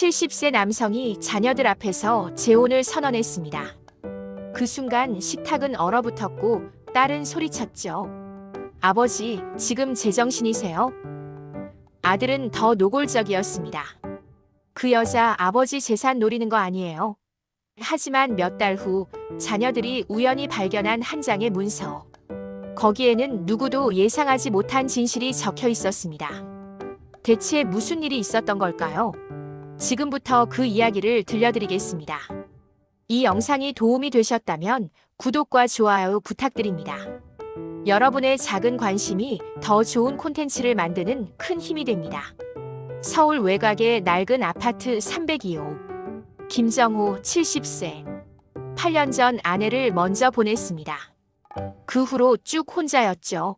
70세 남성이 자녀들 앞에서 재혼을 선언했습니다. 그 순간 식탁은 얼어붙었고 딸은 소리쳤죠. 아버지, 지금 제정신이세요? 아들은 더 노골적이었습니다. 그 여자 아버지 재산 노리는 거 아니에요. 하지만 몇 달 후 자녀들이 우연히 발견한 한 장의 문서. 거기에는 누구도 예상하지 못한 진실이 적혀 있었습니다. 대체 무슨 일이 있었던 걸까요? 지금부터 그 이야기를 들려드리겠습니다. 이 영상이 도움이 되셨다면 구독과 좋아요 부탁드립니다. 여러분의 작은 관심이 더 좋은 콘텐츠를 만드는 큰 힘이 됩니다. 서울 외곽의 낡은 아파트 302호. 김정호 70세. 8년 전 아내를 먼저 보냈습니다. 그 후로 쭉 혼자였죠.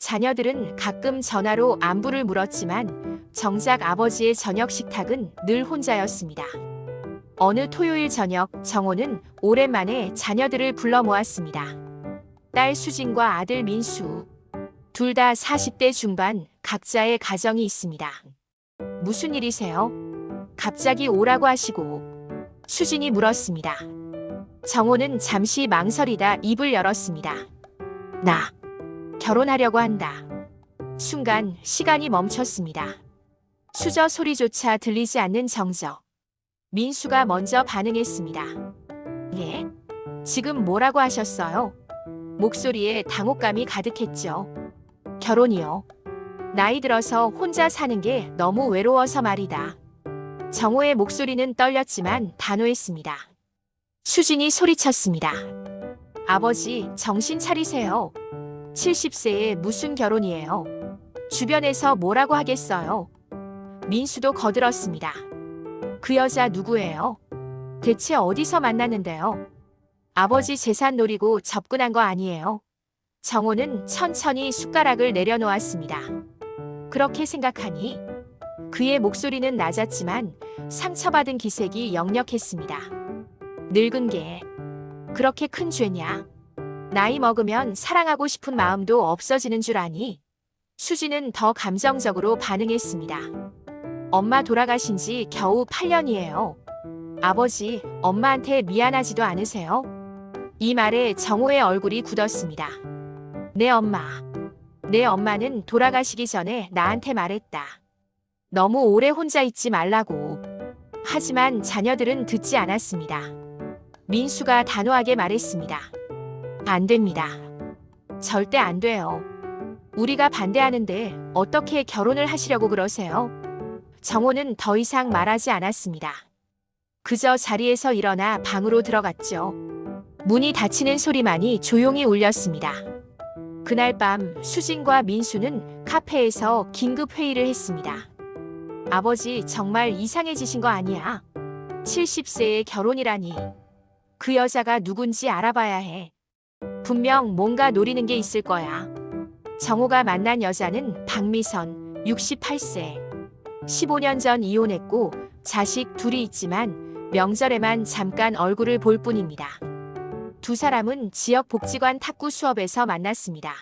자녀들은 가끔 전화로 안부를 물었지만 정작 아버지의 저녁 식탁은 늘 혼자였습니다. 어느 토요일 저녁 정호는 오랜만에 자녀들을 불러 모았습니다. 딸 수진과 아들 민수. 둘 다 40대 중반, 각자의 가정이 있습니다. 무슨 일이세요? 갑자기 오라고 하시고. 수진이 물었습니다. 정호는 잠시 망설이다 입을 열었습니다. 나 결혼하려고 한다. 순간 시간이 멈췄습니다. 수저 소리조차 들리지 않는 정적. 민수가 먼저 반응했습니다. 예? 지금 뭐라고 하셨어요? 목소리에 당혹감이 가득했죠. 결혼이요. 나이 들어서 혼자 사는 게 너무 외로워서 말이다. 정호의 목소리는 떨렸지만 단호했습니다. 수진이 소리쳤습니다. 아버지, 정신 차리세요. 70세에 무슨 결혼이에요. 주변에서 뭐라고 하겠어요. 민수도 거들었습니다. 그 여자 누구예요? 대체 어디서 만났는데요? 아버지 재산 노리고 접근한 거 아니에요? 정호는 천천히 숟가락을 내려놓았습니다. 그렇게 생각하니? 그의 목소리는 낮았지만 상처받은 기색이 역력했습니다. 늙은 게 그렇게 큰 죄냐? 나이 먹으면 사랑하고 싶은 마음도 없어지는 줄 아니? 수지는 더 감정적으로 반응했습니다. 엄마 돌아가신 지 겨우 8년이에요. 아버지, 엄마한테 미안하지도 않으세요? 이 말에 정호의 얼굴이 굳었습니다. 내 엄마는 돌아가시기 전에 나한테 말했다. 너무 오래 혼자 있지 말라고. 하지만 자녀들은 듣지 않았습니다. 민수가 단호하게 말했습니다. 안 됩니다. 절대 안 돼요. 우리가 반대하는데 어떻게 결혼을 하시려고 그러세요? 정호는 더 이상 말하지 않았습니다. 그저 자리에서 일어나 방으로 들어갔죠. 문이 닫히는 소리만이 조용히 울렸습니다. 그날 밤 수진과 민수는 카페에서 긴급 회의를 했습니다. 아버지, 정말 이상해지신 거 아니야? 70세에 결혼이라니. 그 여자가 누군지 알아봐야 해. 분명 뭔가 노리는 게 있을 거야. 정호가 만난 여자는 박미선, 68세. 15년 전 이혼했고 자식 둘이 있지만 명절에만 잠깐 얼굴을 볼 뿐입니다. 두 사람은 지역 복지관 탁구 수업에서 만났습니다.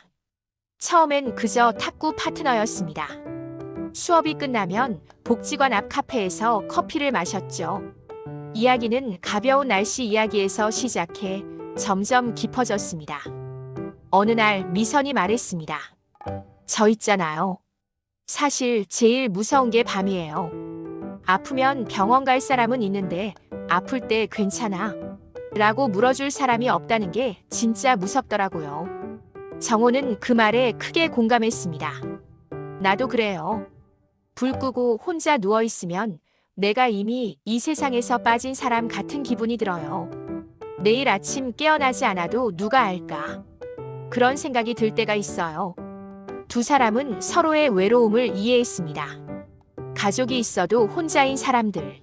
처음엔 그저 탁구 파트너였습니다. 수업이 끝나면 복지관 앞 카페에서 커피를 마셨죠. 이야기는 가벼운 날씨 이야기에서 시작해 점점 깊어졌습니다. 어느 날 미선이 말했습니다. 저 있잖아요. 사실 제일 무서운 게 밤이에요. 아프면 병원 갈 사람은 있는데 아플 때 괜찮아? 라고 물어줄 사람이 없다는 게 진짜 무섭더라고요. 정호는 그 말에 크게 공감했습니다. 나도 그래요. 불 끄고 혼자 누워있으면 내가 이미 이 세상에서 빠진 사람 같은 기분이 들어요. 내일 아침 깨어나지 않아도 누가 알까? 그런 생각이 들 때가 있어요. 두 사람은 서로의 외로움을 이해했습니다. 가족이 있어도 혼자인 사람들.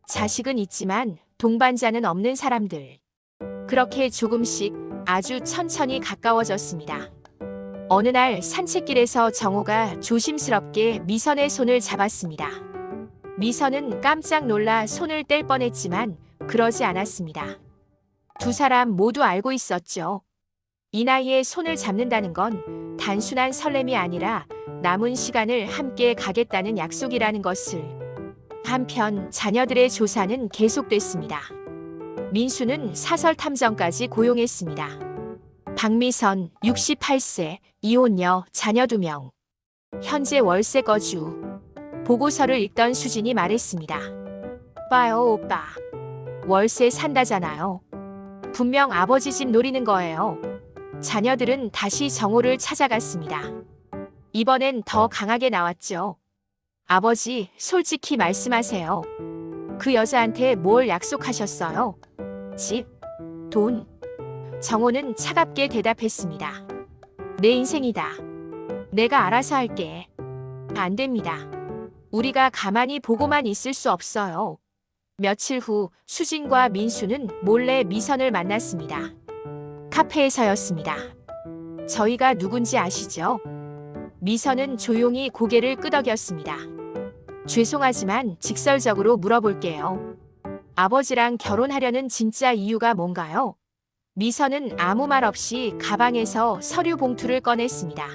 자식은 있지만 동반자는 없는 사람들. 그렇게 조금씩 아주 천천히 가까워졌습니다. 어느 날 산책길에서 정호가 조심스럽게 미선의 손을 잡았습니다. 미선은 깜짝 놀라 손을 뗄 뻔했지만 그러지 않았습니다. 두 사람 모두 알고 있었죠. 이 나이에 손을 잡는다는 건 단순한 설렘이 아니라 남은 시간을 함께 가겠다는 약속이라는 것을. 한편 자녀들의 조사는 계속됐습니다. 민수는 사설 탐정까지 고용했습니다. 박미선 68세, 이혼녀, 자녀 2명. 현재 월세 거주. 보고서를 읽던 수진이 말했습니다. 오빠요, 오빠. 월세 산다잖아요. 분명 아버지 집 노리는 거예요. 자녀들은 다시 정호를 찾아갔습니다. 이번엔 더 강하게 나왔죠. 아버지, 솔직히 말씀하세요. 그 여자한테 뭘 약속하셨어요? 집? 돈? 정호는 차갑게 대답했습니다. 내 인생이다. 내가 알아서 할게. 안 됩니다. 우리가 가만히 보고만 있을 수 없어요. 며칠 후 수진과 민수는 몰래 미선을 만났습니다. 카페에서였습니다. 저희가 누군지 아시죠? 미선은 조용히 고개를 끄덕였습니다. 죄송하지만 직설적으로 물어볼게요. 아버지랑 결혼하려는 진짜 이유가 뭔가요? 미선은 아무 말 없이 가방에서 서류 봉투를 꺼냈습니다.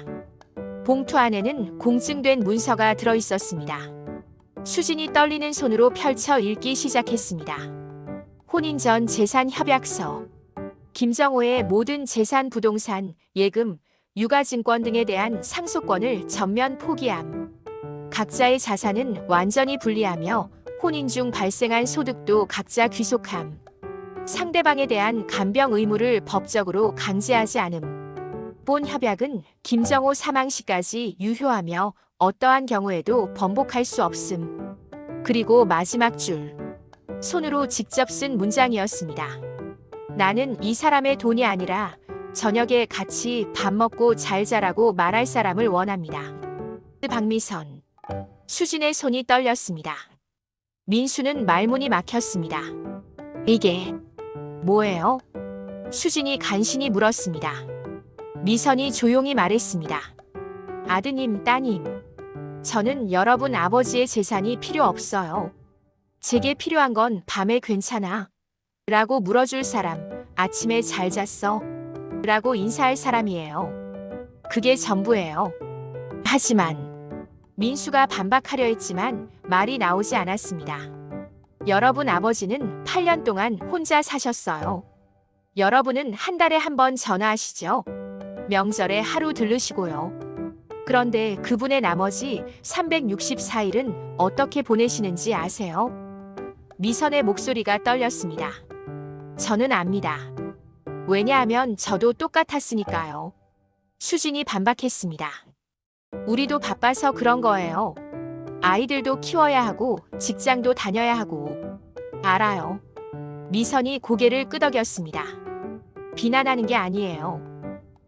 봉투 안에는 공증된 문서가 들어있었습니다. 수진이 떨리는 손으로 펼쳐 읽기 시작했습니다. 혼인 전 재산 협약서. 김정호의 모든 재산, 부동산, 예금, 유가증권 등에 대한 상속권을 전면 포기함. 각자의 자산은 완전히 분리하며 혼인 중 발생한 소득도 각자 귀속함. 상대방에 대한 간병 의무를 법적으로 강제하지 않음. 본 협약은 김정호 사망 시까지 유효하며 어떠한 경우에도 번복할 수 없음. 그리고 마지막 줄. 손으로 직접 쓴 문장이었습니다. 나는 이 사람의 돈이 아니라 저녁에 같이 밥 먹고 잘 자라고 말할 사람을 원합니다. 박미선. 수진의 손이 떨렸습니다. 민수는 말문이 막혔습니다. 이게 뭐예요? 수진이 간신히 물었습니다. 미선이 조용히 말했습니다. 아드님, 따님. 저는 여러분 아버지의 재산이 필요 없어요. 제게 필요한 건 밤에 괜찮아. 라고 물어줄 사람, 아침에 잘 잤어. 라고 인사할 사람이에요. 그게 전부예요. 하지만 민수가 반박하려 했지만 말이 나오지 않았습니다. 여러분 아버지는 8년 동안 혼자 사셨어요. 여러분은 한 달에 한 번 전화하시죠. 명절에 하루 들르시고요. 그런데 그분의 나머지 364일은 어떻게 보내시는지 아세요? 미선의 목소리가 떨렸습니다. 저는 압니다. 왜냐하면 저도 똑같았으니까요. 수진이 반박했습니다. 우리도 바빠서 그런 거예요. 아이들도 키워야 하고 직장도 다녀야 하고. 알아요. 미선이 고개를 끄덕였습니다. 비난하는 게 아니에요.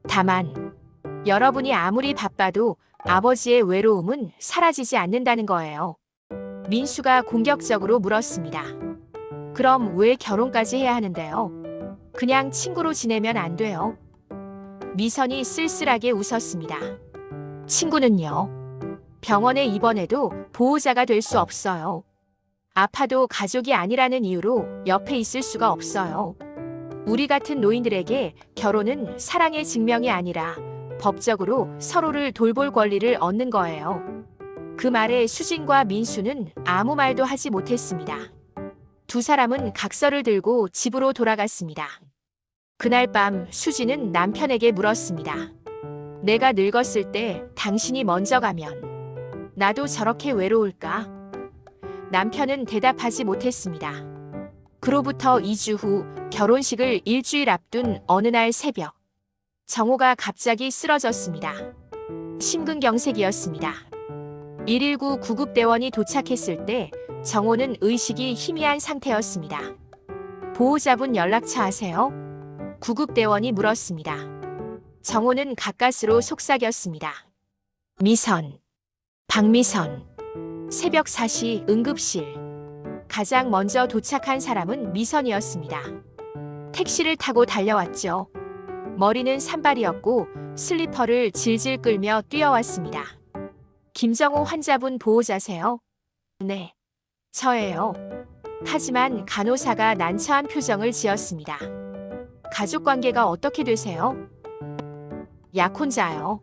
다만 여러분이 아무리 바빠도 아버지의 외로움은 사라지지 않는다는 거예요. 민수가 공격적으로 물었습니다. 그럼 왜 결혼까지 해야 하는데요? 그냥 친구로 지내면 안 돼요? 미선이 쓸쓸하게 웃었습니다. 친구는요? 병원에 입원해도 보호자가 될 수 없어요. 아파도 가족이 아니라는 이유로 옆에 있을 수가 없어요. 우리 같은 노인들에게 결혼은 사랑의 증명이 아니라 법적으로 서로를 돌볼 권리를 얻는 거예요. 그 말에 수진과 민수는 아무 말도 하지 못했습니다. 두 사람은 각서를 들고 집으로 돌아갔습니다. 그날 밤 수진은 남편에게 물었습니다. 내가 늙었을 때 당신이 먼저 가면 나도 저렇게 외로울까? 남편은 대답하지 못했습니다. 그로부터 2주 후 결혼식을 일주일 앞둔 어느 날 새벽, 정호가 갑자기 쓰러졌습니다. 심근경색이었습니다. 119 구급대원이 도착했을 때 정호는 의식이 희미한 상태였습니다. 보호자분 연락처 아세요? 구급대원이 물었습니다. 정호는 가까스로 속삭였습니다. 미선, 박미선. 새벽 4시 응급실. 가장 먼저 도착한 사람은 미선이었습니다. 택시를 타고 달려왔죠. 머리는 산발이었고 슬리퍼를 질질 끌며 뛰어왔습니다. 김정호 환자분 보호자세요? 네, 저예요. 하지만 간호사가 난처한 표정을 지었습니다. 가족관계가 어떻게 되세요? 약혼자요.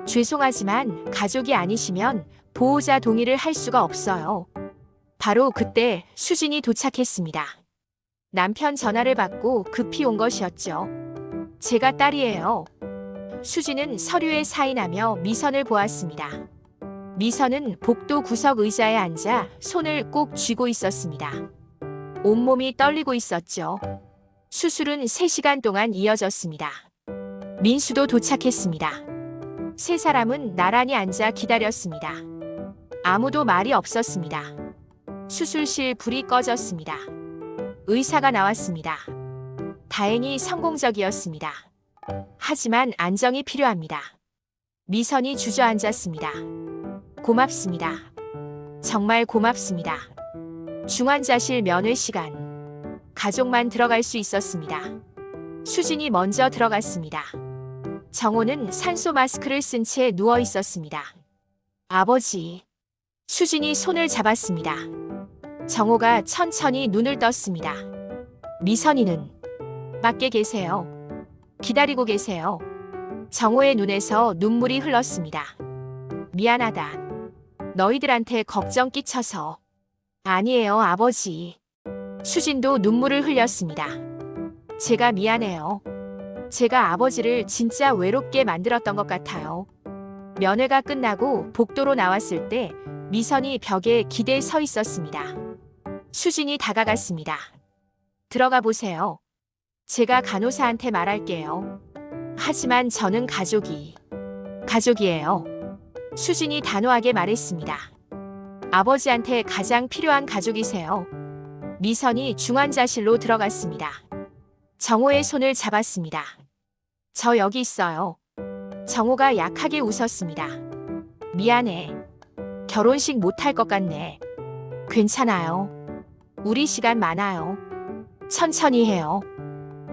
죄송하지만 가족이 아니시면 보호자 동의를 할 수가 없어요. 바로 그때 수진이 도착했습니다. 남편 전화를 받고 급히 온 것이었죠. 제가 딸이에요. 수진은 서류에 사인하며 미선을 보았습니다. 미선은 복도 구석 의자에 앉아 손을 꼭 쥐고 있었습니다. 온몸이 떨리고 있었죠. 수술은 3시간 동안 이어졌습니다. 민수도 도착했습니다. 세 사람은 나란히 앉아 기다렸습니다. 아무도 말이 없었습니다. 수술실 불이 꺼졌습니다. 의사가 나왔습니다. 다행히 성공적이었습니다. 하지만 안정이 필요합니다. 미선이 주저앉았습니다. 고맙습니다. 정말 고맙습니다. 중환자실 면회 시간. 가족만 들어갈 수 있었습니다. 수진이 먼저 들어갔습니다. 정호는 산소 마스크를 쓴 채 누워 있었습니다. 아버지. 수진이 손을 잡았습니다. 정호가 천천히 눈을 떴습니다. 미선이는 밖에 계세요. 기다리고 계세요. 정호의 눈에서 눈물이 흘렀습니다. 미안하다. 너희들한테 걱정 끼쳐서. 아니에요, 아버지. 수진도 눈물을 흘렸습니다. 제가 미안해요. 제가 아버지를 진짜 외롭게 만들었던 것 같아요. 면회가 끝나고 복도로 나왔을 때 미선이 벽에 기대 서 있었습니다. 수진이 다가갔습니다. 들어가 보세요. 제가 간호사한테 말할게요. 하지만 저는 가족이에요. 수진이 단호하게 말했습니다. 아버지한테 가장 필요한 가족이세요. 미선이 중환자실로 들어갔습니다. 정호의 손을 잡았습니다. 저 여기 있어요. 정호가 약하게 웃었습니다. 미안해. 결혼식 못할 것 같네. 괜찮아요. 우리 시간 많아요. 천천히 해요.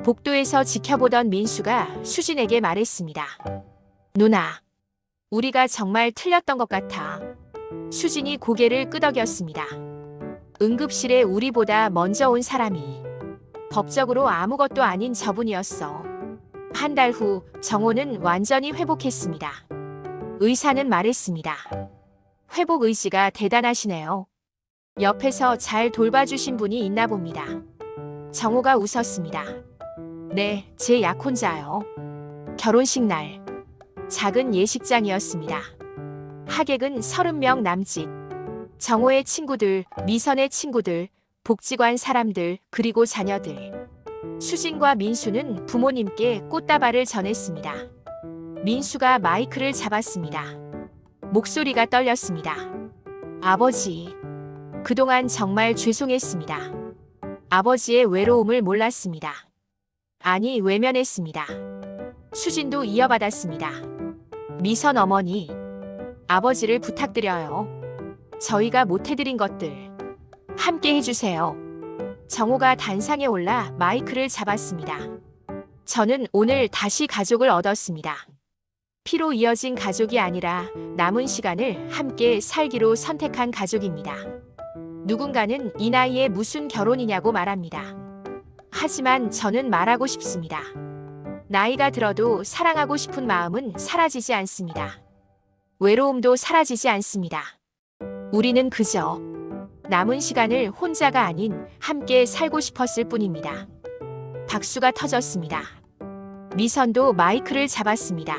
복도에서 지켜보던 민수가 수진에게 말했습니다. 누나, 우리가 정말 틀렸던 것 같아. 수진이 고개를 끄덕였습니다. 응급실에 우리보다 먼저 온 사람이 법적으로 아무것도 아닌 저분이었어. 한 달 후 정호는 완전히 회복했습니다. 의사는 말했습니다. 회복 의지가 대단하시네요. 옆에서 잘 돌봐주신 분이 있나 봅니다. 정호가 웃었습니다. 네, 제 약혼자요. 결혼식 날 작은 예식장이었습니다. 하객은 30명 남짓. 정호의 친구들, 미선의 친구들, 복지관 사람들, 그리고 자녀들. 수진과 민수는 부모님께 꽃다발을 전했습니다. 민수가 마이크를 잡았습니다. 목소리가 떨렸습니다. 아버지, 그동안 정말 죄송했습니다. 아버지의 외로움을 몰랐습니다. 아니, 외면했습니다. 수진도 이어받았습니다. 미선 어머니, 아버지를 부탁드려요. 저희가 못해드린 것들 함께 해주세요. 정호가 단상에 올라 마이크를 잡았습니다. 저는 오늘 다시 가족을 얻었습니다. 피로 이어진 가족이 아니라 남은 시간을 함께 살기로 선택한 가족입니다. 누군가는 이 나이에 무슨 결혼이냐고 말합니다. 하지만 저는 말하고 싶습니다. 나이가 들어도 사랑하고 싶은 마음은 사라지지 않습니다. 외로움도 사라지지 않습니다. 우리는 그저 남은 시간을 혼자가 아닌 함께 살고 싶었을 뿐입니다. 박수가 터졌습니다. 미선도 마이크를 잡았습니다.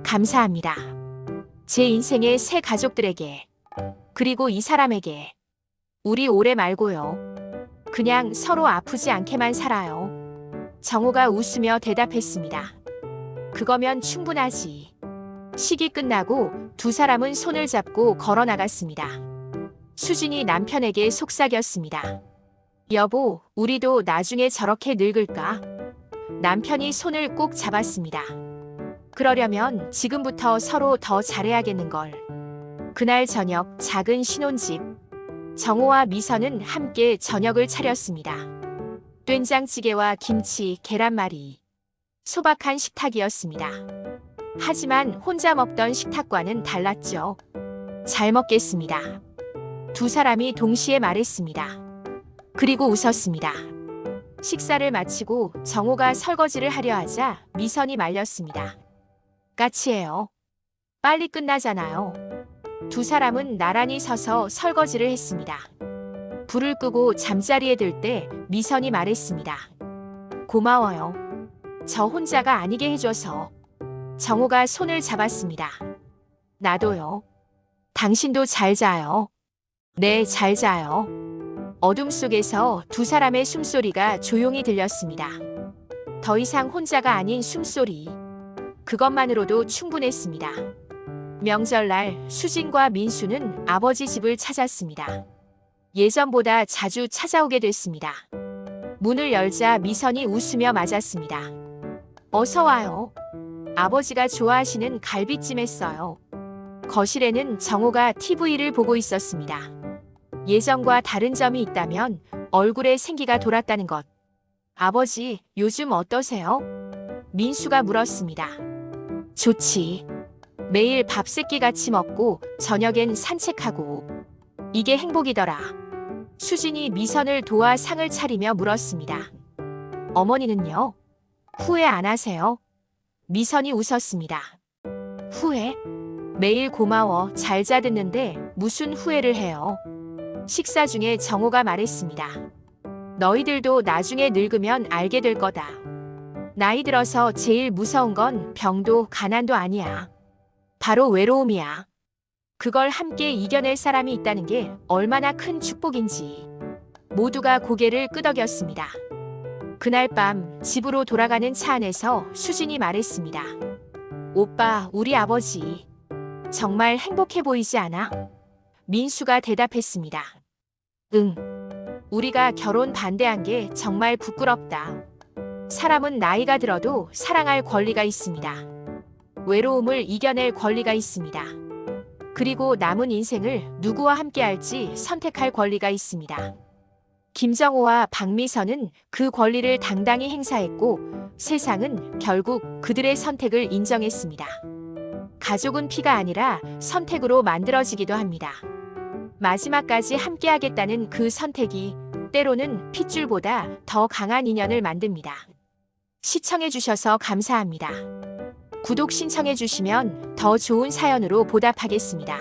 감사합니다. 제 인생의 새 가족들에게, 그리고 이 사람에게. 우리 오래 말고요. 그냥 서로 아프지 않게만 살아요. 정호가 웃으며 대답했습니다. 그거면 충분하지. 식이 끝나고 두 사람은 손을 잡고 걸어 나갔습니다. 수진이 남편에게 속삭였습니다. 여보, 우리도 나중에 저렇게 늙을까? 남편이 손을 꼭 잡았습니다. 그러려면 지금부터 서로 더 잘해야겠는걸. 그날 저녁 작은 신혼집. 정호와 미선은 함께 저녁을 차렸습니다. 된장찌개와 김치, 계란말이. 소박한 식탁이었습니다. 하지만 혼자 먹던 식탁과는 달랐죠. 잘 먹겠습니다. 두 사람이 동시에 말했습니다. 그리고 웃었습니다. 식사를 마치고 정호가 설거지를 하려 하자 미선이 말렸습니다. 까치해요. 빨리 끝나잖아요. 두 사람은 나란히 서서 설거지를 했습니다. 불을 끄고 잠자리에 들 때 미선이 말했습니다. 고마워요. 저 혼자가 아니게 해줘서. 정호가 손을 잡았습니다. 나도요. 당신도 잘 자요. 네, 잘 자요. 어둠 속에서 두 사람의 숨소리가 조용히 들렸습니다. 더 이상 혼자가 아닌 숨소리. 그것만으로도 충분했습니다. 명절날 수진과 민수는 아버지 집을 찾았습니다. 예전보다 자주 찾아오게 됐습니다. 문을 열자 미선이 웃으며 맞았습니다. 어서 와요. 아버지가 좋아하시는 갈비찜 했어요. 거실에는 정호가 TV를 보고 있었습니다. 예전과 다른 점이 있다면 얼굴에 생기가 돌았다는 것. 아버지, 요즘 어떠세요? 민수가 물었습니다. 좋지. 매일 밥 세끼 같이 먹고 저녁엔 산책하고. 이게 행복이더라. 수진이 미선을 도와 상을 차리며 물었습니다. 어머니는요? 후회 안 하세요? 미선이 웃었습니다. 후회? 매일 고마워 잘 자듣는데 무슨 후회를 해요? 식사 중에 정호가 말했습니다. 너희들도 나중에 늙으면 알게 될 거다. 나이 들어서 제일 무서운 건 병도 가난도 아니야. 바로 외로움이야. 그걸 함께 이겨낼 사람이 있다는 게 얼마나 큰 축복인지. 모두가 고개를 끄덕였습니다. 그날 밤 집으로 돌아가는 차 안에서 수진이 말했습니다. 오빠, 우리 아버지 정말 행복해 보이지 않아? 민수가 대답했습니다. 응. 우리가 결혼 반대한 게 정말 부끄럽다. 사람은 나이가 들어도 사랑할 권리가 있습니다. 외로움을 이겨낼 권리가 있습니다. 그리고 남은 인생을 누구와 함께 할지 선택할 권리가 있습니다. 김정호와 박미선은 그 권리를 당당히 행사했고 세상은 결국 그들의 선택을 인정했습니다. 가족은 피가 아니라 선택으로 만들어지기도 합니다. 마지막까지 함께하겠다는 그 선택이 때로는 핏줄보다 더 강한 인연을 만듭니다. 시청해주셔서 감사합니다. 구독 신청해주시면 더 좋은 사연으로 보답하겠습니다.